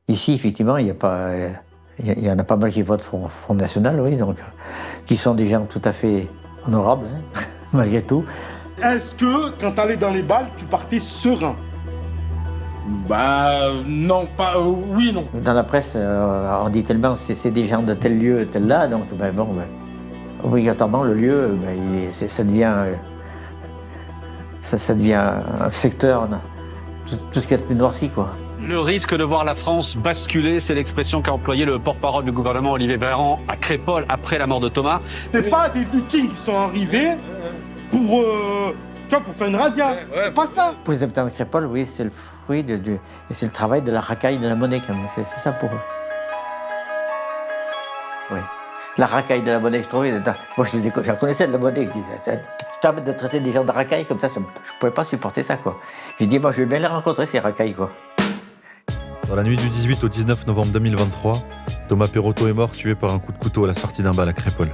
Ici, effectivement, il y en a pas mal qui votent Front National, oui, donc, qui sont des gens tout à fait honorables, hein, malgré tout. Est-ce que, quand t'allais dans les balles, tu partais serein? Bah non, pas... oui, non. Dans la presse, on dit tellement c'est des gens de tel lieu, tel là, donc obligatoirement le lieu, ça devient un secteur, tout ce qu'il y a de plus noirci, quoi. Le risque de voir la France basculer, c'est l'expression qu'a employé le porte-parole du gouvernement Olivier Véran à Crépol après la mort de Thomas. C'est pas des Vikings qui sont arrivés pour faire une razzia. C'est pas ça. Pour les habitants de Crépol, oui, c'est le fruit et c'est le travail de la racaille de la monnaie, quand même. C'est ça pour eux. Oui. La racaille de la monnaie, je trouvais. Moi, j'en connaissais de la monnaie. Je dis, tu t'arrêtes de traiter des gens de racailles comme ça, je pouvais pas supporter ça, quoi. J'ai dit, moi, je vais bien les rencontrer, ces racailles, quoi. Dans la nuit du 18 au 19 novembre 2023, Thomas Perotto est mort tué par un coup de couteau à la sortie d'un bal à Crépol.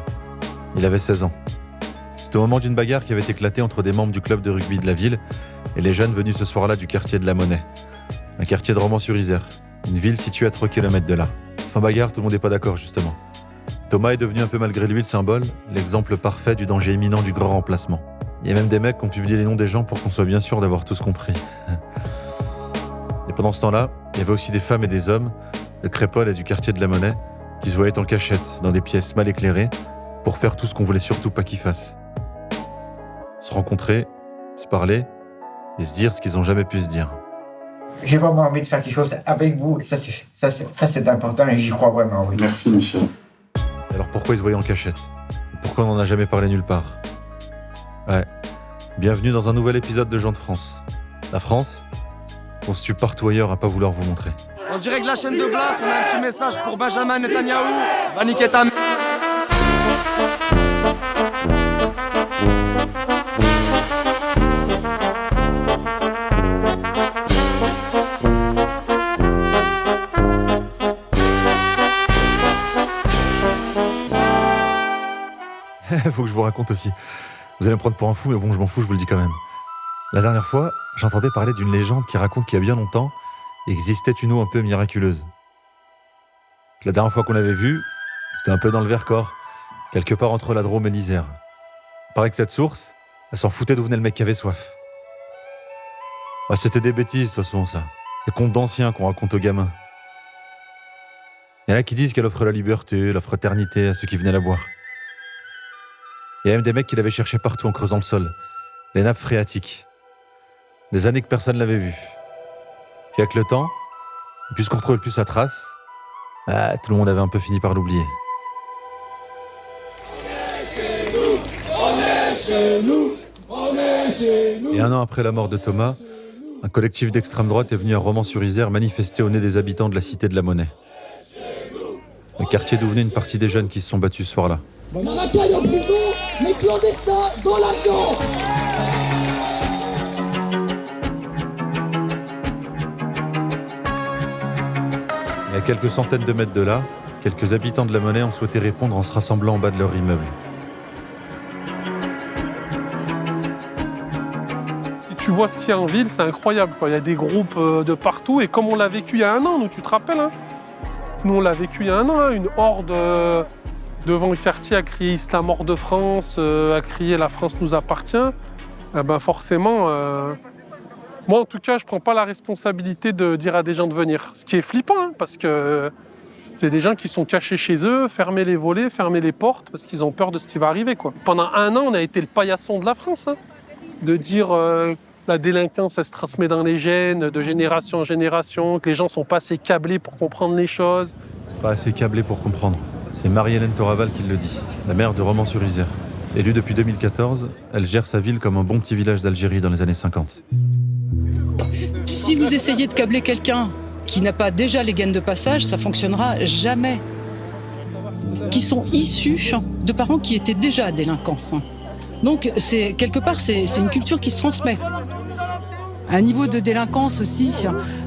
Il avait 16 ans. C'était au moment d'une bagarre qui avait éclaté entre des membres du club de rugby de la ville et les jeunes venus ce soir-là du quartier de la Monnaie, un quartier de Romans-sur-Isère, une ville située à 3 km de là. Fin bagarre, tout le monde n'est pas d'accord justement. Thomas est devenu un peu malgré lui le symbole, l'exemple parfait du danger imminent du grand remplacement. Il y a même des mecs qui ont publié les noms des gens pour qu'on soit bien sûr d'avoir tous compris. Et pendant ce temps-là, il y avait aussi des femmes et des hommes de Crépol et du quartier de la Monnaie qui se voyaient en cachette dans des pièces mal éclairées pour faire tout ce qu'on voulait surtout pas qu'ils fassent. Se rencontrer, se parler et se dire ce qu'ils n'ont jamais pu se dire. J'ai vraiment envie de faire quelque chose avec vous, et ça c'est important et j'y crois vraiment, oui. Merci Michel. Et alors pourquoi ils se voyaient en cachette? Et pourquoi on n'en a jamais parlé nulle part? Ouais, bienvenue dans un nouvel épisode de Gens de France. La France, on se tue partout ailleurs à pas vouloir vous montrer. En direct de la chaîne de Blast, on a un petit message pour Benjamin Netanyahou. Va niquer ta m***. Faut que je vous raconte aussi. Vous allez me prendre pour un fou, mais bon, je m'en fous, je vous le dis quand même. La dernière fois, j'entendais parler d'une légende qui raconte qu'il y a bien longtemps, existait une eau un peu miraculeuse. La dernière fois qu'on l'avait vue, c'était un peu dans le Vercors, quelque part entre la Drôme et l'Isère. Il paraît que cette source, elle s'en foutait d'où venait le mec qui avait soif. Ah, c'était des bêtises, de toute façon, ça. Des contes d'anciens qu'on raconte aux gamins. Il y en a qui disent qu'elle offre la liberté, la fraternité à ceux qui venaient la boire. Il y a même des mecs qui l'avaient cherché partout en creusant le sol. Les nappes phréatiques. Des années que personne ne l'avait vue. Puis avec le temps, et puisqu'on retrouvait plus sa trace, tout le monde avait un peu fini par l'oublier. Et un an après la mort de Thomas, un collectif d'extrême droite est venu à Romans-sur-Isère manifester au nez des habitants de la cité de la Monnaie. Le quartier d'où venait une partie des jeunes qui se sont battus ce soir-là. Maracay en prison, les clandestins dans l'avion. Et à quelques centaines de mètres de là, quelques habitants de la Monnaie ont souhaité répondre en se rassemblant en bas de leur immeuble. Si tu vois ce qu'il y a en ville, c'est incroyable, quoi. Il y a des groupes de partout, et comme on l'a vécu il y a un an, nous, tu te rappelles, hein? Nous, on l'a vécu il y a un an, hein, une horde devant le quartier a crié « Islam hors de France », a crié « La France nous appartient ». Forcément, moi en tout cas, je prends pas la responsabilité de dire à des gens de venir. Ce qui est flippant, hein, parce que c'est des gens qui sont cachés chez eux, fermer les volets, fermer les portes, parce qu'ils ont peur de ce qui va arriver, quoi. Pendant un an, on a été le paillasson de la France, hein, de dire la délinquance, elle se transmet dans les gènes, de génération en génération, que les gens sont pas assez câblés pour comprendre les choses. Pas assez câblés pour comprendre. C'est Marie-Hélène Toraval qui le dit, la maire de Romans-sur-Isère. Élue depuis 2014, elle gère sa ville comme un bon petit village d'Algérie dans les années 50. Si vous essayez de câbler quelqu'un qui n'a pas déjà les gaines de passage, ça fonctionnera jamais. Qui sont issus de parents qui étaient déjà délinquants. Donc, quelque part, c'est une culture qui se transmet. Un niveau de délinquance aussi,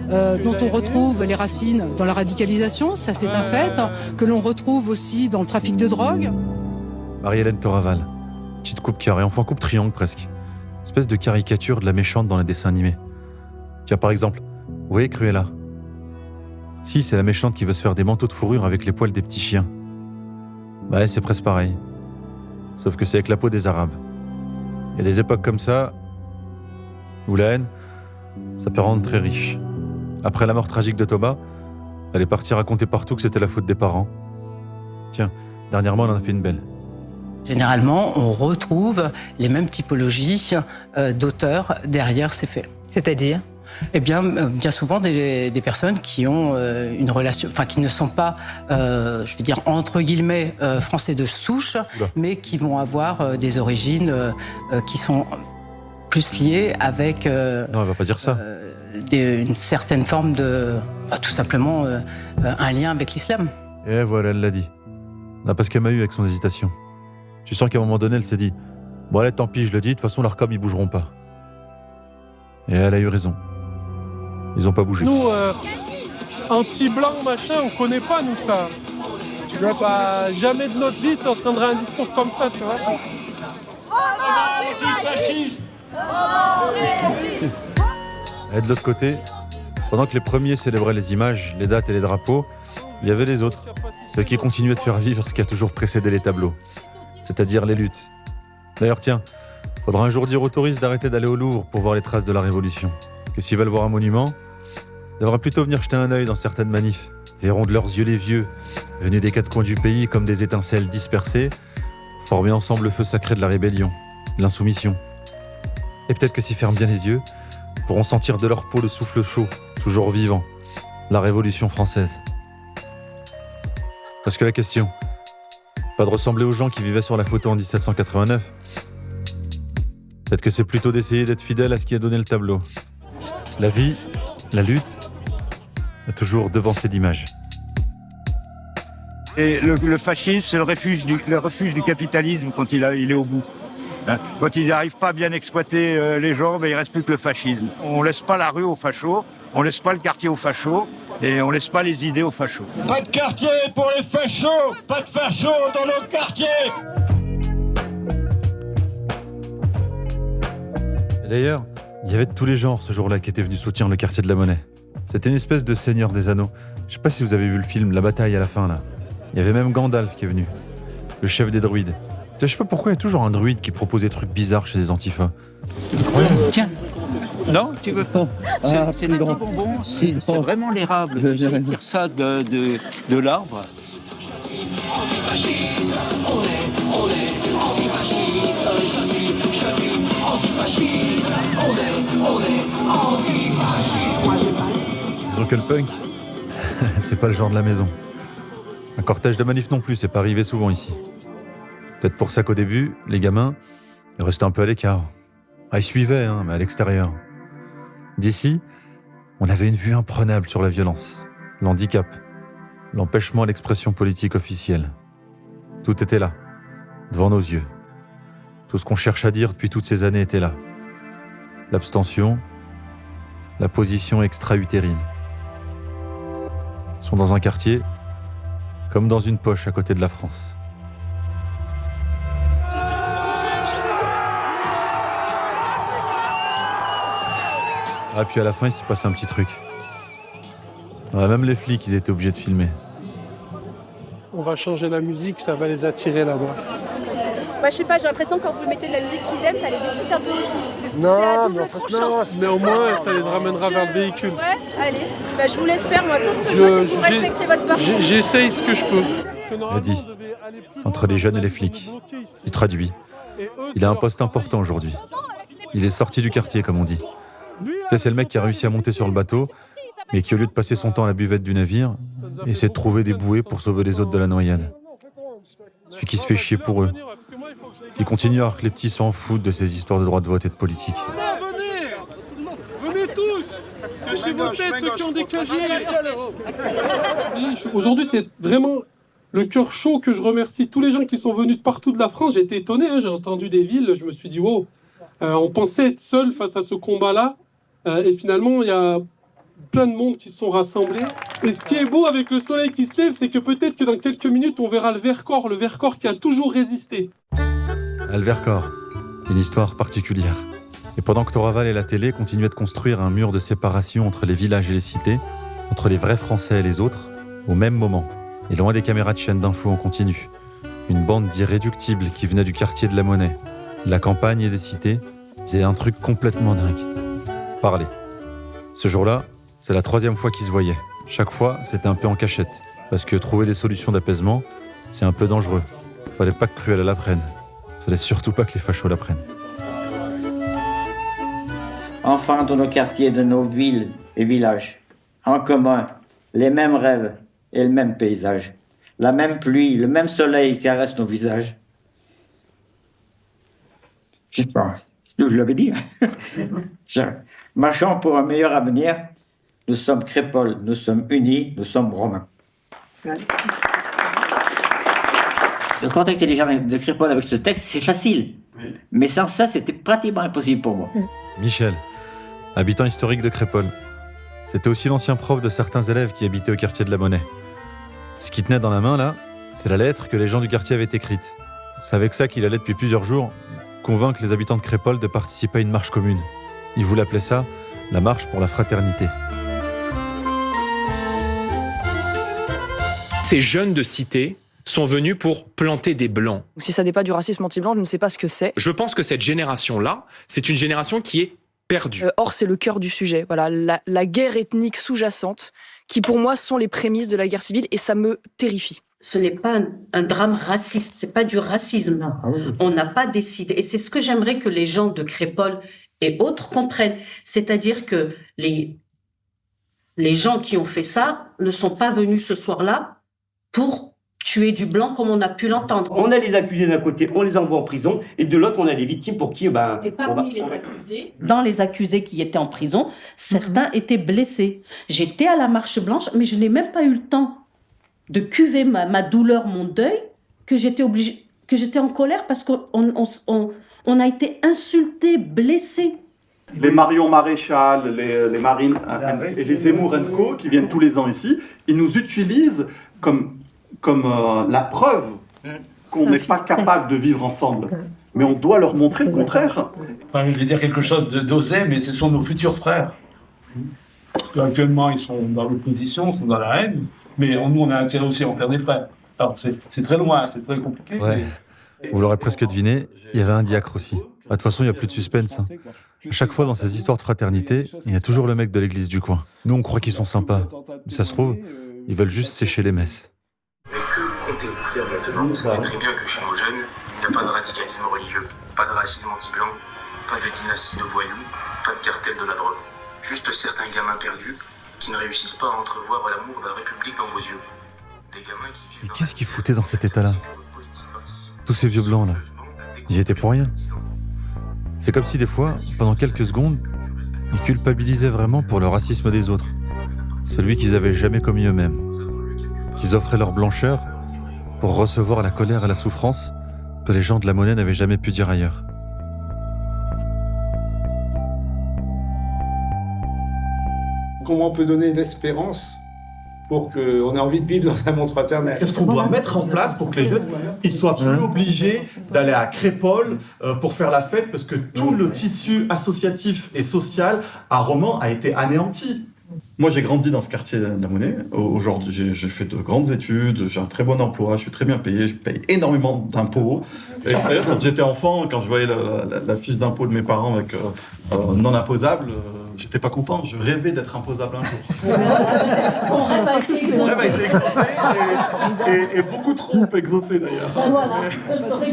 dont on retrouve les racines dans la radicalisation, ça c'est un fait, que l'on retrouve aussi dans le trafic de drogue. Marie-Hélène Toraval, petite coupe carrée, enfin coupe triangle presque. Espèce de caricature de la méchante dans les dessins animés. Tiens par exemple, vous voyez Cruella? Si, c'est la méchante qui veut se faire des manteaux de fourrure avec les poils des petits chiens. Ouais, c'est presque pareil. Sauf que c'est avec la peau des Arabes. Il y a des époques comme ça où la haine, ça peut rendre très riche. Après la mort tragique de Thomas, elle est partie raconter partout que c'était la faute des parents. Tiens, dernièrement, on en a fait une belle. Généralement, on retrouve les mêmes typologies d'auteurs derrière ces faits. C'est-à-dire ? Eh bien, bien souvent des personnes qui ont une relation, enfin qui ne sont pas, je vais dire entre guillemets, français de souche, mais qui vont avoir des origines qui sont plus liées avec Non, elle va pas dire ça. une certaine forme de, tout simplement, un lien avec l'islam. Et voilà, elle l'a dit. Non, parce qu'elle m'a eu avec son hésitation. Tu sens qu'à un moment donné, elle s'est dit « Bon allez, tant pis, je le dis, de toute façon, l'ARCOM, ils bougeront pas. » Et elle a eu raison. Ils ont pas bougé. Nous, anti-blanc, machin, on connaît pas, nous, ça. Tu vois, bah, jamais de notre vie, t'entendrais un discours comme ça, tu vois. Antifasciste. Et de l'autre côté, pendant que les premiers célébraient les images, les dates et les drapeaux, il y avait les autres, ceux qui continuaient de faire vivre ce qui a toujours précédé les tableaux, c'est-à-dire les luttes. D'ailleurs, tiens, faudra un jour dire aux touristes d'arrêter d'aller au Louvre pour voir les traces de la Révolution. Que s'ils veulent voir un monument, ils devraient plutôt venir jeter un œil dans certaines manifs. Verront de leurs yeux les vieux, venus des quatre coins du pays comme des étincelles dispersées, former ensemble le feu sacré de la rébellion, de l'insoumission. Et peut-être que s'ils ferment bien les yeux, pourront sentir de leur peau le souffle chaud, toujours vivant, la Révolution française. Parce que la question, pas de ressembler aux gens qui vivaient sur la photo en 1789. Peut-être que c'est plutôt d'essayer d'être fidèle à ce qui a donné le tableau. La vie, la lutte, toujours devancée d'images. Et le fascisme, c'est le refuge du capitalisme quand il est au bout. Quand ils n'arrivent pas à bien exploiter les gens, il ne reste plus que le fascisme. On ne laisse pas la rue aux fachos, on ne laisse pas le quartier aux fachos, et on ne laisse pas les idées aux fachos. Pas de quartier pour les fachos. Pas de fachos dans nos quartiers. Et d'ailleurs, il y avait de tous les genres ce jour-là qui étaient venus soutenir le quartier de la Monnaie. C'était une espèce de Seigneur des Anneaux. Je sais pas si vous avez vu le film, la bataille à la fin là. Il y avait même Gandalf qui est venu, le chef des druides. Je sais pas pourquoi il y a toujours un druide qui propose des trucs bizarres chez les antifas. Incroyable. Tiens, non, tu veux pas. C'est des petits bonbons, c'est vraiment l'érable. Tu sais, ils tirent ça de l'arbre. Antifasciste, on est antifasciste. Je suis antifasciste. On est antifasciste. Moi j'ai pas. Disons que le punk, c'est pas le genre de la maison. Un cortège de manifs non plus, c'est pas arrivé souvent ici. Peut-être pour ça qu'au début, les gamins, ils restaient un peu à l'écart. Ah, ils suivaient, mais à l'extérieur. D'ici, on avait une vue imprenable sur la violence, l'handicap, l'empêchement à l'expression politique officielle. Tout était là, devant nos yeux. Tout ce qu'on cherche à dire depuis toutes ces années était là. L'abstention, la position extra-utérine. Ils sont dans un quartier, comme dans une poche à côté de la France. Ah, puis à la fin, il s'est passé un petit truc. Ouais, même les flics, ils étaient obligés de filmer. On va changer la musique, ça va les attirer là-bas. Moi, je sais pas, j'ai l'impression que quand vous mettez de la musique qu'ils aiment, ça les excite un peu aussi. Non, mais en fait, non. Mais au moins, ça les ramènera vers le véhicule. Ouais, allez. Je vous laisse faire, moi. Tout ce que je veux, c'est pour respecter votre parcours. J'essaye ce que je peux. Il a dit, entre les jeunes et les flics. Il traduit. Il a un poste important aujourd'hui. Il est sorti du quartier, comme on dit. C'est le mec qui a réussi à monter sur le bateau, mais qui, au lieu de passer son temps à la buvette du navire, essaie de trouver des bouées pour sauver les autres de la noyade. Celui qui se fait chier pour eux. Qui continue à que les petits s'en foutent de ces histoires de droit de vote et de politique. Venez tous. Cachez vos têtes, ceux qui ont des casiers. Aujourd'hui, c'est vraiment le cœur chaud que je remercie tous les gens qui sont venus de partout de la France. J'ai été étonné, j'ai entendu des villes, je me suis dit, wow, on pensait être seul face à ce combat-là. Et finalement, il y a plein de monde qui se sont rassemblés. Et ce qui est beau avec le soleil qui se lève, c'est que peut-être que dans quelques minutes, on verra le Vercors qui a toujours résisté. Le Vercors, une histoire particulière. Et pendant que Toraval et la télé continuaient de construire un mur de séparation entre les villages et les cités, entre les vrais Français et les autres, au même moment, et loin des caméras de chaînes d'infos en continu. Une bande d'irréductibles qui venait du quartier de la Monnaie, de la campagne et des cités, c'est un truc complètement dingue. Parler. Ce jour-là, c'est la 3e fois qu'ils se voyaient. Chaque fois, c'était un peu en cachette, parce que trouver des solutions d'apaisement, c'est un peu dangereux. Fallait pas que Cruella l'apprenne. Fallait surtout pas que les fachos l'apprennent. Enfants de nos quartiers, de nos villes et villages, en commun, les mêmes rêves et le même paysage. La même pluie, le même soleil caresse nos visages. Je sais pas, je l'avais dit. Marchons pour un meilleur avenir. Nous sommes crépoles, nous sommes unis, nous sommes romains. De contacter les gens de Crépole avec ce texte, c'est facile. Oui. Mais sans ça, c'était pratiquement impossible pour moi. Michel, habitant historique de Crépole. C'était aussi l'ancien prof de certains élèves qui habitaient au quartier de la Monnaie. Ce qui tenait dans la main, là, c'est la lettre que les gens du quartier avaient écrite. C'est avec ça qu'il allait depuis plusieurs jours convaincre les habitants de Crépole de participer à une marche commune. Il voulait appeler ça la marche pour la fraternité. Ces jeunes de cité sont venus pour planter des blancs. Si ça n'est pas du racisme anti-blanc, je ne sais pas ce que c'est. Je pense que cette génération-là, c'est une génération qui est perdue. Or, c'est le cœur du sujet. Voilà, la guerre ethnique sous-jacente, qui pour moi sont les prémices de la guerre civile, et ça me terrifie. Ce n'est pas un drame raciste, c'est pas du racisme. On n'a pas décidé. Et c'est ce que j'aimerais que les gens de Crépole et autres comprennent. C'est-à-dire que les gens qui ont fait ça ne sont pas venus ce soir-là pour tuer du blanc comme on a pu l'entendre. On a les accusés d'un côté, on les envoie en prison, et de l'autre, on a les victimes pour qui... Et parmi les accusés, dans les accusés qui étaient en prison, certains étaient blessés. J'étais à la marche blanche, mais je n'ai même pas eu le temps de cuver ma douleur, mon deuil, que j'étais en colère parce qu'on a été insultés, blessés. Les Marion Maréchal, les Marine et les Zemmour & Co, qui viennent tous les ans ici, ils nous utilisent comme la preuve qu'on n'est pas capable de vivre ensemble. Mais on doit leur montrer le contraire. Enfin, je vais dire quelque chose d'osé, mais ce sont nos futurs frères. Actuellement, ils sont dans l'opposition, ils sont dans la haine, mais nous, on a intérêt aussi à en faire des frères. Alors, c'est très loin, c'est très compliqué. Ouais. Vous l'aurez presque deviné, il y avait un diacre aussi. De toute façon, il n'y a plus de suspense. À chaque fois, dans ces histoires de fraternité, il y a toujours le mec de l'église du coin. Nous, on croit qu'ils sont sympas. Mais ça se trouve, ils veulent juste sécher les messes. Mais que comptez-vous faire maintenant? Vous savez très bien que chez nos jeunes, il n'y a pas de radicalisme religieux, pas de racisme anti-blanc, pas de dynastie de voyous, pas de cartel de la drogue. Juste certains gamins perdus qui ne réussissent pas à entrevoir l'amour de la République dans vos yeux. Des gamins qui vivent... Mais qu'est-ce qu'ils foutaient dans cet état-là? Tous ces vieux blancs, là. Ils y étaient pour rien. C'est comme si des fois, pendant quelques secondes, ils culpabilisaient vraiment pour le racisme des autres. Celui qu'ils avaient jamais commis eux-mêmes. Qu'ils offraient leur blancheur pour recevoir la colère et la souffrance que les gens de la Monnaie n'avaient jamais pu dire ailleurs. Comment on peut donner une espérance pour qu'on ait envie de vivre dans un monde fraternel? Qu'est-ce qu'on doit mettre en place pour que les jeunes ils soient plus obligés d'aller à Crépole pour faire la fête, parce que tout le tissu associatif et social à Romans a été anéanti. Moi, j'ai grandi dans ce quartier de la Monnaie. Aujourd'hui, j'ai fait de grandes études, j'ai un très bon emploi, je suis très bien payé, je paye énormément d'impôts. Et d'ailleurs, quand j'étais enfant, quand je voyais la fiche d'impôt de mes parents avec non imposable, j'étais pas content, je rêvais d'être imposable un jour. Mon rêve a été exaucé, et beaucoup trop exaucé d'ailleurs.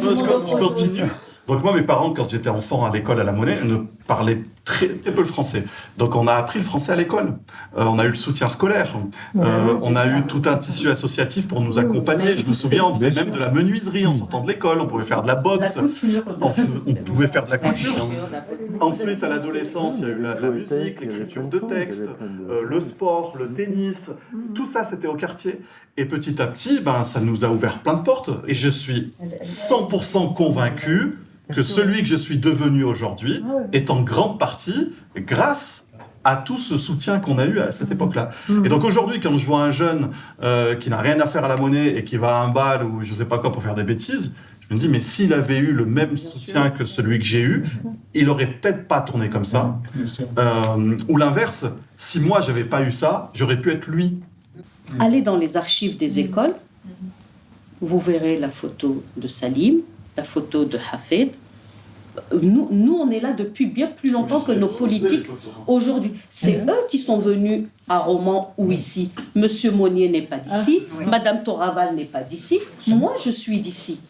Je continue. Donc moi, mes parents, quand j'étais enfant à l'école à la Monnaie, ne parlaient très peu le français. Donc on a appris le français à l'école. On a eu le soutien scolaire. On a eu tout un tissu associatif pour nous accompagner. Je me souviens, on faisait même de la menuiserie en sortant de l'école. On pouvait faire de la boxe. On pouvait faire de la couture. Ensuite, à l'adolescence, il y a eu la musique, l'écriture de textes, le sport, le tennis. Tout ça, c'était au quartier. Et petit à petit, ça nous a ouvert plein de portes. Et je suis 100% convaincu que celui que je suis devenu aujourd'hui est en grande partie grâce à tout ce soutien qu'on a eu à cette époque-là. Et donc aujourd'hui, quand je vois un jeune qui n'a rien à faire à la Monnaie et qui va à un bal ou je sais pas quoi pour faire des bêtises, je Je me dis, mais s'il avait eu le même soutien que celui que j'ai eu, il aurait peut-être pas tourné comme ça. Ou l'inverse, si moi j'avais pas eu ça, j'aurais pu être lui. Allez dans les archives des écoles, vous verrez la photo de Salim, la photo de Hafed. Nous, on est là depuis bien plus longtemps que nos politiques aujourd'hui. C'est eux qui sont venus à Romans ou ici. Monsieur Monnier n'est pas d'ici, Madame Toraval n'est pas d'ici, moi je suis d'ici.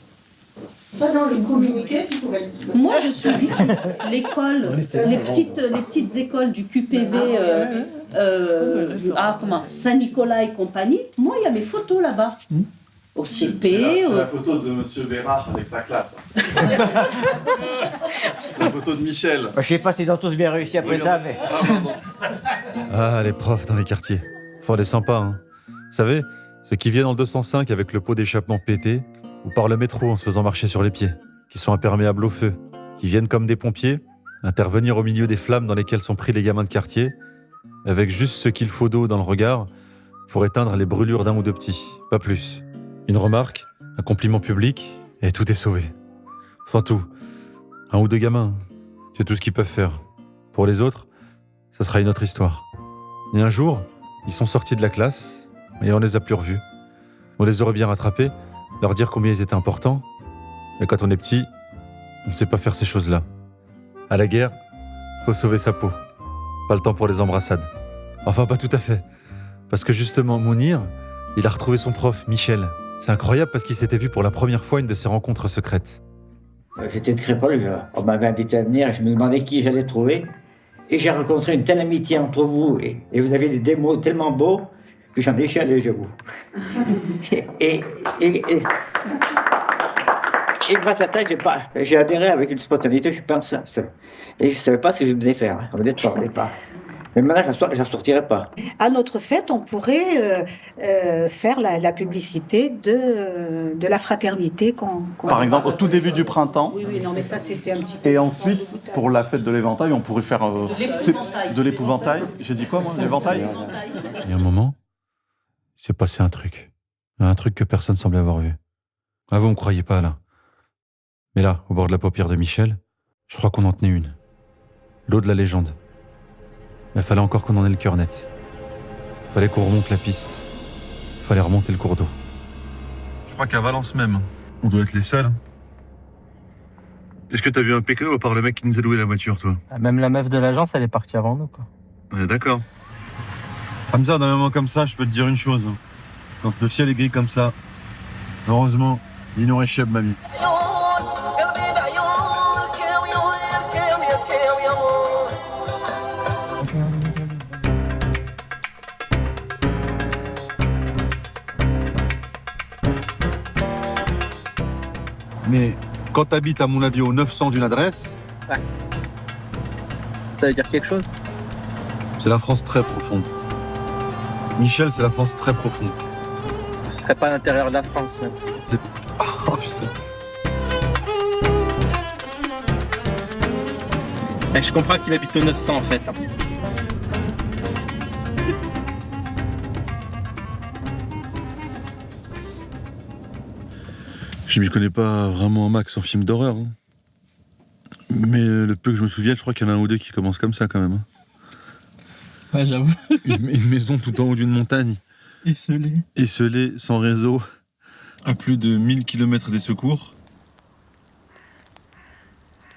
Ça, dans le communiqué, tu pourrais le dire. Moi je suis d'ici. L'école, les petites écoles du QPV, Saint-Nicolas et compagnie, moi il y a mes photos là-bas. Au CP. C'est la photo de Monsieur Bérard avec sa classe. La photo de Michel. Je sais pas si ils ont tous bien réussi après ça, mais. Ah, les profs dans les quartiers. Faut des sympas, hein. Vous savez, ceux qui viennent en 205 avec le pot d'échappement pété, ou par le métro en se faisant marcher sur les pieds, qui sont imperméables au feu, qui viennent comme des pompiers, intervenir au milieu des flammes dans lesquelles sont pris les gamins de quartier, avec juste ce qu'il faut d'eau dans le regard pour éteindre les brûlures d'un ou deux petits, pas plus. Une remarque, un compliment public, et tout est sauvé. Enfin tout. Un ou deux gamins, c'est tout ce qu'ils peuvent faire. Pour les autres, ça sera une autre histoire. Et un jour, ils sont sortis de la classe, et on les a plus revus. On les aurait bien rattrapés, leur dire combien ils étaient importants, mais quand on est petit, on ne sait pas faire ces choses-là. À la guerre, faut sauver sa peau. Pas le temps pour les embrassades. Enfin, pas tout à fait. Parce que justement, Mounir, il a retrouvé son prof, Michel. C'est incroyable parce qu'il s'était vu pour la première fois une de ses rencontres secrètes. J'étais de Crépol, on m'avait invité à venir, je me demandais qui j'allais trouver. Et j'ai rencontré une telle amitié entre vous, et vous avez des mots tellement beaux que j'en ai chialé, j'avoue. Et grâce à ça, j'ai adhéré avec une spontanéité, je pense. Et je ne savais pas ce que je venais faire, on venait de parler pas. Mais maintenant, je n'en sortirai pas. À notre fête, on pourrait faire la publicité de la fraternité qu'on Par exemple, au tout début du printemps. Oui, non, mais ça, c'était un petit peu... Et ensuite, pour la fête de l'éventail, on pourrait faire... de l'épouvantail. J'ai dit quoi, moi? L'éventail? Il y a un moment, il s'est passé un truc. Un truc que personne semblait avoir vu. Ah, vous ne me croyez pas, là. Mais là, au bord de la paupière de Michel, je crois qu'on en tenait une. L'eau de la légende. Mais il fallait encore qu'on en ait le cœur net. Fallait qu'on remonte la piste. Fallait remonter le cours d'eau. Je crois qu'à Valence même, on doit être les seuls. Est-ce que t'as vu un PKO à part le mec qui nous a loué la voiture, toi? Même la meuf de l'agence, elle est partie avant nous, quoi. Ouais, d'accord. Hamza, d'un moment comme ça, je peux te dire une chose. Quand le ciel est gris comme ça, heureusement, il nous réchappe, mamie. Mais quand t'habites, à mon avis, au 900 d'une adresse... Ouais. Ça veut dire quelque chose? C'est la France très profonde. Michel, c'est la France très profonde. Ce serait pas l'intérieur de la France, même. C'est... Oh, putain. Je comprends qu'il habite au 900, en fait. Je m'y connais pas vraiment un max en film d'horreur. Hein. Mais le peu que je me souviens, je crois qu'il y en a un ou deux qui commencent comme ça quand même. Hein. Ouais, j'avoue. Une maison tout en haut d'une montagne. Esselée. Esselée, sans réseau, à plus de 1000 km des secours.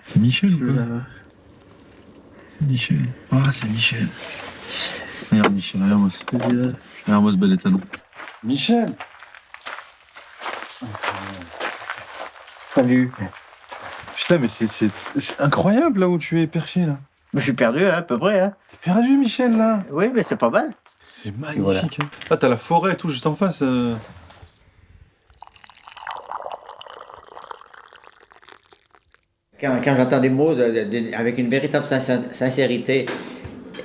C'est Michel ou quoi? C'est Michel. Ah, c'est Michel. Regarde Michel, regarde-moi ça. Regarde-moi ce bel étalon. Michel! Salut. Putain, mais c'est incroyable là où tu es perché là. Je suis perdu, hein, à peu près. Hein. T'es perdu, Michel, là? Oui, mais c'est pas mal. C'est magnifique. Voilà. Hein. Là, t'as la forêt et tout juste en face. Quand j'entends des mots avec une véritable sincérité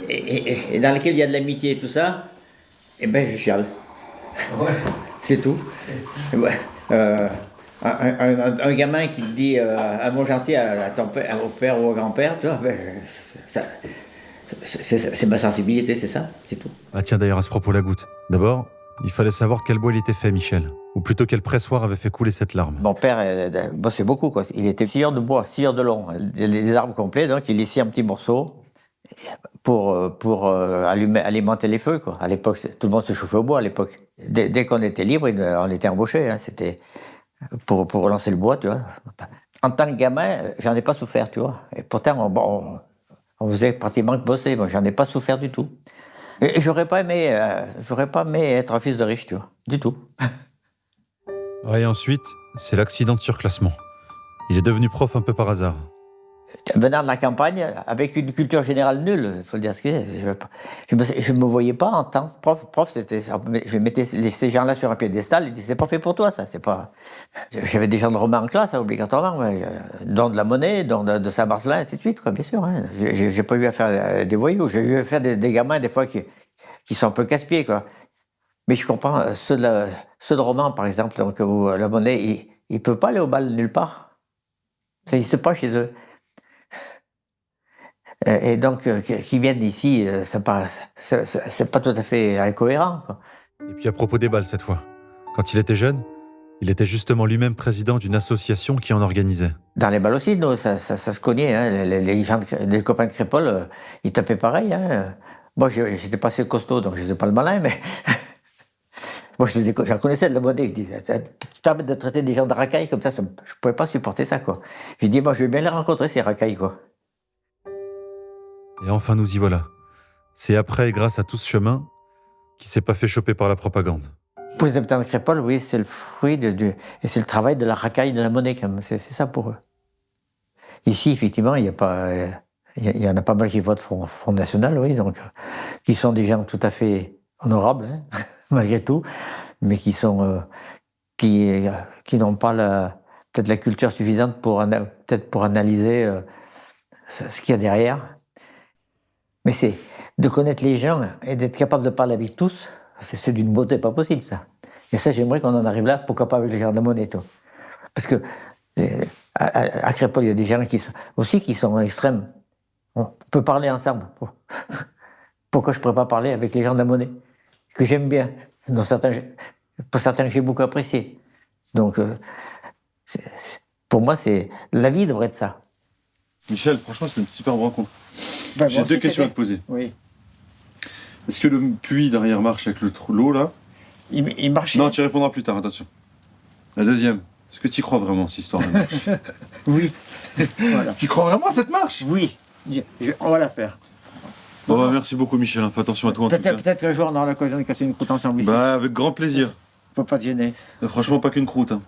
et dans lesquels il y a de l'amitié et tout ça, eh ben je chiale. Ouais. C'est tout. Ouais. Un gamin qui te dit un mot gentil à ton père, au père ou au grand-père, tu vois, ben, c'est ma sensibilité, c'est ça, c'est tout. Ah tiens, d'ailleurs, à ce propos, la goutte. D'abord, il fallait savoir de quel bois il était fait, Michel. ou plutôt quel pressoir avait fait couler cette larme. Mon père bossait beaucoup, quoi. Il était scieur de bois, scieur de long, des arbres complets, donc il les scie en petits morceaux pour alimenter les feux, quoi. À l'époque, tout le monde se chauffait au bois à l'époque. Dès qu'on était libre, on était embauché, hein. C'était pour relancer le bois, tu vois. En tant que gamin, j'en ai pas souffert, tu vois. Et pourtant, on faisait pratiquement que bosser, moi j'en ai pas souffert du tout. Et j'aurais pas aimé être un fils de riche, tu vois, du tout. Et ensuite, c'est l'accident de surclassement. Il est devenu prof un peu par hasard. Venant de la campagne, avec une culture générale nulle, il faut le dire ce qu'il est. Je me voyais pas en tant que prof, c'était, je mettais ces gens-là sur un piédestal, ils disaient c'est pas fait pour toi, ça, c'est pas. J'avais des gens de romain en classe, hein, obligatoirement, dont de la monnaie, dont de Saint-Marcelin, ainsi de suite, quoi, bien sûr. Hein. J'ai pas eu à faire des voyous, j'ai eu à faire des gamins des fois qui sont un peu casse-pieds, quoi. Mais je comprends ceux de roman, par exemple, donc où la monnaie, ils peuvent pas aller au bal nulle part, ça n'existe pas chez eux. Et donc, qu'ils viennent ici, c'est pas tout à fait incohérent, quoi. Et puis à propos des balles cette fois, quand il était jeune, il était justement lui-même président d'une association qui en organisait. Dans les balles aussi, nous, ça se cognait, hein. Les gens, les copains de Crépol, ils tapaient pareil, hein. Moi, j'étais pas assez costaud, donc je faisais pas le malin, mais moi, j'en connaissais de la monnaie. Je disais, tu t'arrêtes de traiter des gens de racailles comme ça, je pouvais pas supporter ça, quoi. J'ai dit, moi, je vais bien les rencontrer, ces racailles, quoi. Et enfin, nous y voilà. C'est après et grâce à tout ce chemin qu'il s'est pas fait choper par la propagande. Pour les habitants de Crépol, oui, c'est le fruit et c'est le travail de la racaille de la monnaie, quand même. C'est ça pour eux. Ici, effectivement, il y en a pas mal qui votent Front National, oui, donc, qui sont des gens tout à fait honorables, hein, malgré tout, mais qui n'ont pas peut-être la culture suffisante pour analyser ce qu'il y a derrière. Mais c'est de connaître les gens et d'être capable de parler avec tous, c'est d'une beauté pas possible, ça. Et ça, j'aimerais qu'on en arrive là, pourquoi pas avec les gens de la monnaie, toi. Parce que à Crépol, il y a des gens qui sont extrêmes. On peut parler ensemble. Pourquoi je ne pourrais pas parler avec les gens de la monnaie, que j'aime bien, pour certains, j'ai beaucoup apprécié. Donc, pour moi, la vie devrait être ça. Michel, franchement, c'est une superbe rencontre. J'ai Moi deux aussi, questions à te poser. Oui. Est-ce que le puits derrière marche avec l'eau, là? Il marche. Non, tu répondras plus tard, attention. La deuxième, est-ce que tu y crois vraiment, cette histoire de marche? Oui. Voilà. Tu crois vraiment à cette marche? Oui. On va la faire. Bon, bah, merci beaucoup, Michel. Fais attention à toi, en tout cas. Peut-être qu'un jour, on aura l'occasion de casser une croûte ensemble ici. Bah, avec grand plaisir. Faut pas se gêner. Franchement, pas qu'une croûte. Hein.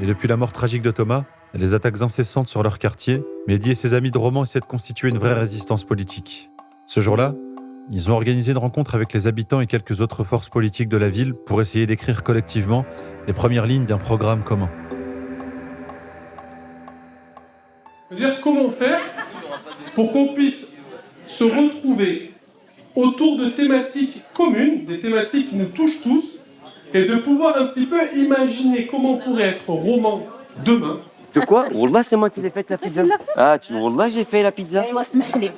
Et depuis la mort tragique de Thomas, et les attaques incessantes sur leur quartier, Mehdi et ses amis de Romans essaient de constituer une vraie résistance politique. Ce jour-là, ils ont organisé une rencontre avec les habitants et quelques autres forces politiques de la ville pour essayer d'écrire collectivement les premières lignes d'un programme commun. C'est-à-dire comment faire pour qu'on puisse se retrouver autour de thématiques communes, des thématiques qui nous touchent tous, et de pouvoir un petit peu imaginer comment pourrait être Roman demain. De quoi? Wallah, c'est moi qui l'ai fait la pizza. Ah, Wallah, j'ai fait la pizza.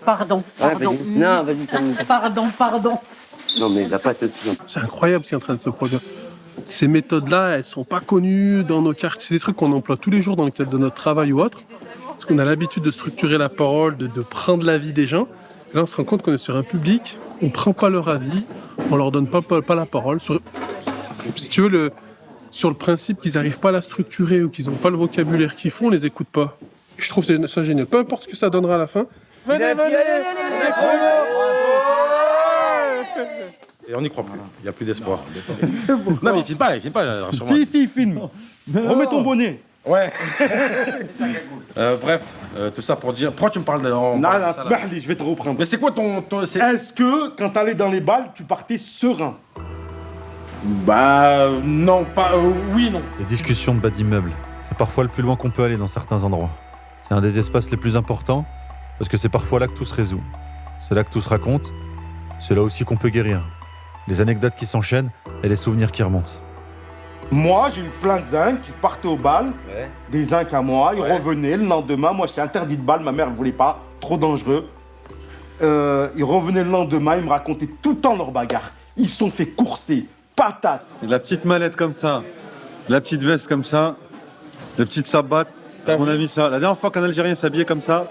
Pardon. Non, vas-y, termine. Pardon. Non, mais la pâte aussi. C'est incroyable ce qui est en train de se produire. Ces méthodes-là, elles sont pas connues dans nos quartiers. C'est des trucs qu'on emploie tous les jours dans le cadre de notre travail ou autre. Parce qu'on a l'habitude de structurer la parole, de prendre l'avis des gens. Et là, on se rend compte qu'on est sur un public, on prend pas leur avis, on leur donne pas la parole. Si tu veux, sur le principe qu'ils n'arrivent pas à la structurer ou qu'ils n'ont pas le vocabulaire qu'ils font, on les écoute pas. Et je trouve ça génial. Peu importe ce que ça donnera à la fin. Venez, c'est Et on n'y croit plus, il n'y a plus d'espoir. Non mais il filme pas, rassure-moi. Si, il filme. Remets ton bonnet. Ouais. Bref, tout ça pour dire... Pourquoi tu me parles de... Non, Smahli, je vais te reprendre. Mais c'est quoi ton Est-ce que, quand t'allais dans les balles, tu partais serein? Bah... non, pas... oui, non. Les discussions de bas d'immeubles, c'est parfois le plus loin qu'on peut aller dans certains endroits. C'est un des espaces les plus importants, parce que c'est parfois là que tout se résout. C'est là que tout se raconte, c'est là aussi qu'on peut guérir. Les anecdotes qui s'enchaînent et les souvenirs qui remontent. Moi, j'ai eu plein de zincs qui partaient au bal, des zincs à moi, ils revenaient le lendemain. Moi, j'étais interdit de bal, ma mère ne voulait pas, trop dangereux. Ils revenaient le lendemain, ils me racontaient tout le temps leur bagarre. Ils se sont fait courser, patates. Et la petite mallette comme ça, la petite veste comme ça, les petites sabates. On a mis ça. La dernière fois qu'un Algérien s'habillait comme ça,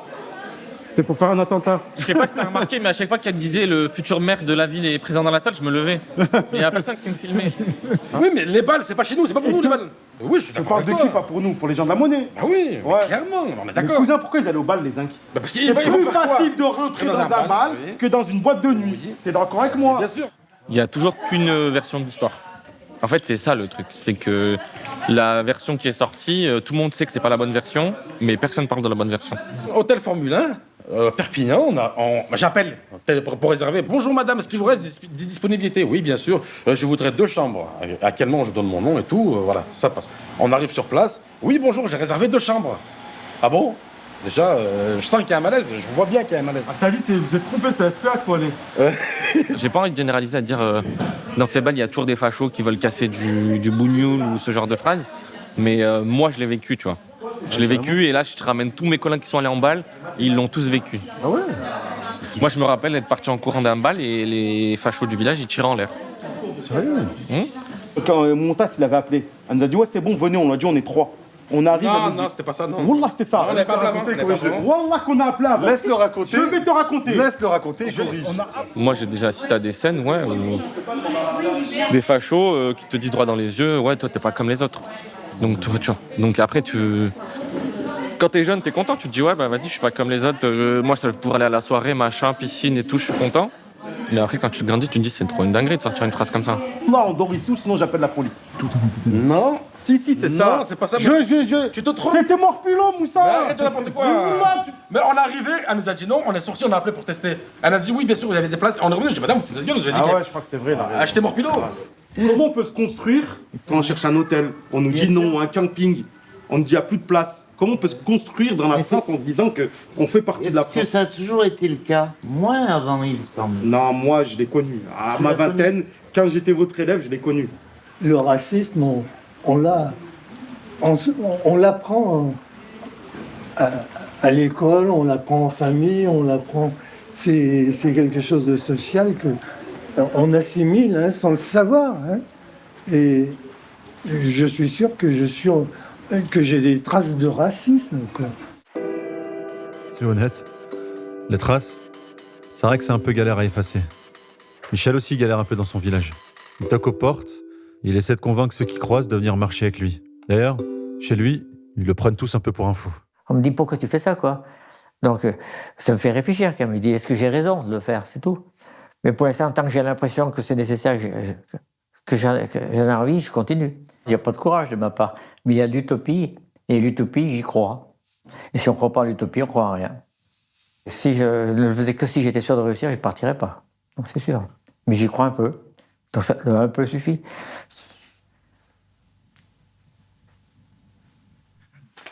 c'était pour faire un attentat. Je sais pas si t'as remarqué, mais à chaque fois qu'elle disait le futur maire de la ville est présent dans la salle, je me levais. Il y a personne qui me filmait. Oui, mais les balles, c'est pas chez nous, c'est pas pour nous les balles. Oui, je suis d'accord. Tu parles de qui, pas pour nous, pour les gens de la monnaie. Ah oui, ouais. clairement, on est d'accord. Les cousins, pourquoi ils allaient au bal, les inquiets? Parce c'est plus facile de rentrer dans un bal que dans une boîte de nuit. T'es d'accord avec moi? Bien sûr. Il y a toujours qu'une version de l'histoire. En fait, c'est ça le truc, c'est que la version qui est sortie, tout le monde sait que c'est pas la bonne version, mais personne parle de la bonne version. Hôtel Formule 1, Perpignan, j'appelle pour réserver. Bonjour madame, est-ce qu'il vous reste des disponibilités? Oui, bien sûr, je voudrais 2 chambres. À quel moment je donne mon nom et tout, voilà, ça passe. On arrive sur place. Oui, bonjour, j'ai réservé 2 chambres. Ah bon? Déjà, je sens qu'il y a un malaise, je vois bien qu'il y a un malaise. Ah, t'as dit, vous êtes trompé, c'est SPA qu'il faut aller. J'ai pas envie de généraliser, à dire dans ces balles, il y a toujours des fachos qui veulent casser du bougnoul ou ce genre de phrases. Mais moi, je l'ai vécu, tu vois. Je l'ai vécu et là, je te ramène tous mes collègues qui sont allés en balle, ils l'ont tous vécu. Ah ouais? Moi, je me rappelle d'être parti en courant d'un bal et les fachos du village, ils tiraient en l'air. Sérieux? Quand Montas, il avait appelé, elle nous a dit, ouais, c'est bon, venez, on l'a dit, on est 3. On arrive. Non, c'était pas ça, non. Wallah, c'était ça. On est pas Wallah qu'on a appelé avant. Laisse le raconter. Je vais te raconter. Laisse le raconter, corrige. Moi, j'ai déjà assisté à des scènes, ouais, où des fachos qui te disent droit dans les yeux, ouais, toi, t'es pas comme les autres. Donc, tu vois. Donc après, quand t'es jeune, t'es content. Tu te dis, ouais, bah vas-y, je suis pas comme les autres. Moi, ça, je pourrais aller à la soirée, machin, piscine et tout, je suis content. Mais après, quand tu grandis, tu te dis, c'est trop une dinguerie de sortir une phrase comme ça. Non, on dort ici, sinon j'appelle la police. Non. Si, c'est ça. Non, c'est pas ça. Tu te trompes. C'était Morpulon, Moussa. Mais arrête de n'importe quoi. Mais on est arrivé, elle nous a dit non, on est sorti, on a appelé pour tester. Elle a dit oui, bien sûr, il y avait des places. On est revenu, j'ai dit madame, vous êtes gueule, vous avez dit. Ah ouais, je crois que c'est vrai. Achetez Morpulon. Comment on peut se construire quand on cherche un hôtel? On nous dit non, un camping. On nous dit il n'y a plus de place. Comment on peut se construire dans la France en se disant qu'on fait partie de la France? Est-ce que ça a toujours été le cas? Moins avant, il me semble. Non, moi, je l'ai connu. À ma vingtaine, quand j'étais votre élève, je l'ai connu. Le racisme, on l'apprend à l'école, on l'apprend en famille, on l'apprend. C'est quelque chose de social qu'on assimile sans le savoir. Et je suis sûr que j'ai des traces de racisme. Quoi. C'est honnête. Les traces, c'est vrai que c'est un peu galère à effacer. Michel aussi galère un peu dans son village. Il toque aux portes, il essaie de convaincre ceux qui croisent de venir marcher avec lui. D'ailleurs, chez lui, ils le prennent tous un peu pour un fou. On me dit pourquoi tu fais ça, quoi. Donc, ça me fait réfléchir quand même. Je dis, est-ce que j'ai raison de le faire? C'est tout. Mais pour l'instant, tant que j'ai l'impression que c'est nécessaire, que j'en ai envie, je continue. Il n'y a pas de courage de ma part. Mais il y a l'utopie, et l'utopie, j'y crois. Et si on ne croit pas à l'utopie, on ne croit à rien. Si je ne le faisais que si j'étais sûr de réussir, je ne partirais pas. Donc c'est sûr. Mais j'y crois un peu. Donc ça, le un peu suffit.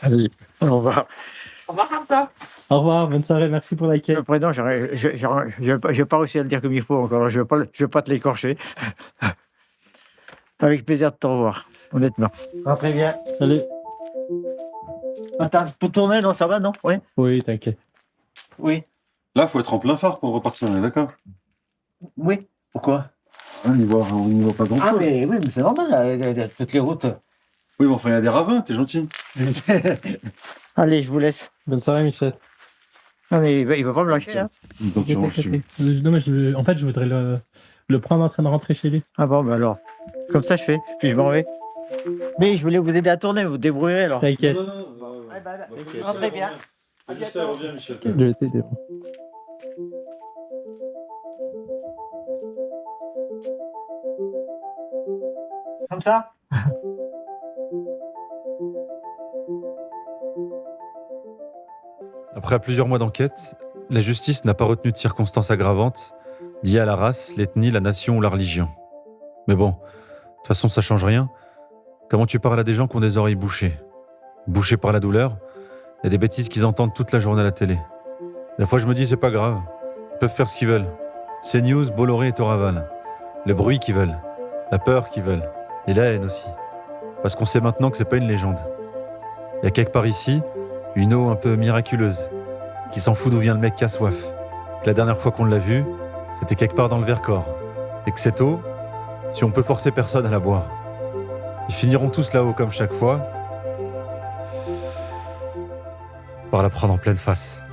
Allez, au revoir. Au revoir, Hamza. Au revoir, bonne soirée, merci pour l'accueil. Le prénom, je n'ai pas réussi à le dire comme il faut encore. Je ne veux pas te l'écorcher. Avec plaisir de te revoir, honnêtement. Ah, très bien. Salut. Attends, pour tourner, non, ça va, non? Oui. Oui, t'inquiète. Oui. Là, faut être en plein phare pour repartir, on est d'accord? Oui. Pourquoi? On n'y voit pas grand-chose. Ah, mais oui, mais c'est normal, toutes les routes. Oui, mais enfin, il y a des ravins, t'es gentil. Allez, je vous laisse. Bonne soirée, Michel. Non, mais il va pas me lâcher, hein. Non, en fait, je voudrais le prendre en train de rentrer chez lui. Ah bon, bah alors, comme ça je fais, puis je m'en vais. Mais je voulais vous aider à tourner, vous débrouillerez alors. T'inquiète. Rentrez bien. À bientôt. Reviens, Michel. Je vais t'aider. Comme ça? Après plusieurs mois d'enquête, la justice n'a pas retenu de circonstances aggravantes liées à la race, l'ethnie, la nation ou la religion. Mais bon, de toute façon, ça change rien. Comment tu parles à des gens qui ont des oreilles bouchées? Bouchées par la douleur, il y a des bêtises qu'ils entendent toute la journée à la télé. Des fois, je me dis, c'est pas grave. Ils peuvent faire ce qu'ils veulent. CNews, Bolloré et Toraval. Le bruit qu'ils veulent. La peur qu'ils veulent. Et la haine aussi. Parce qu'on sait maintenant que c'est pas une légende. Il y a quelque part ici, une eau un peu miraculeuse, qui s'en fout d'où vient le mec qui a soif. que la dernière fois qu'on l'a vue, c'était quelque part dans le Vercors. Et que cette eau, si on peut forcer personne à la boire, ils finiront tous là-haut comme chaque fois, par la prendre en pleine face.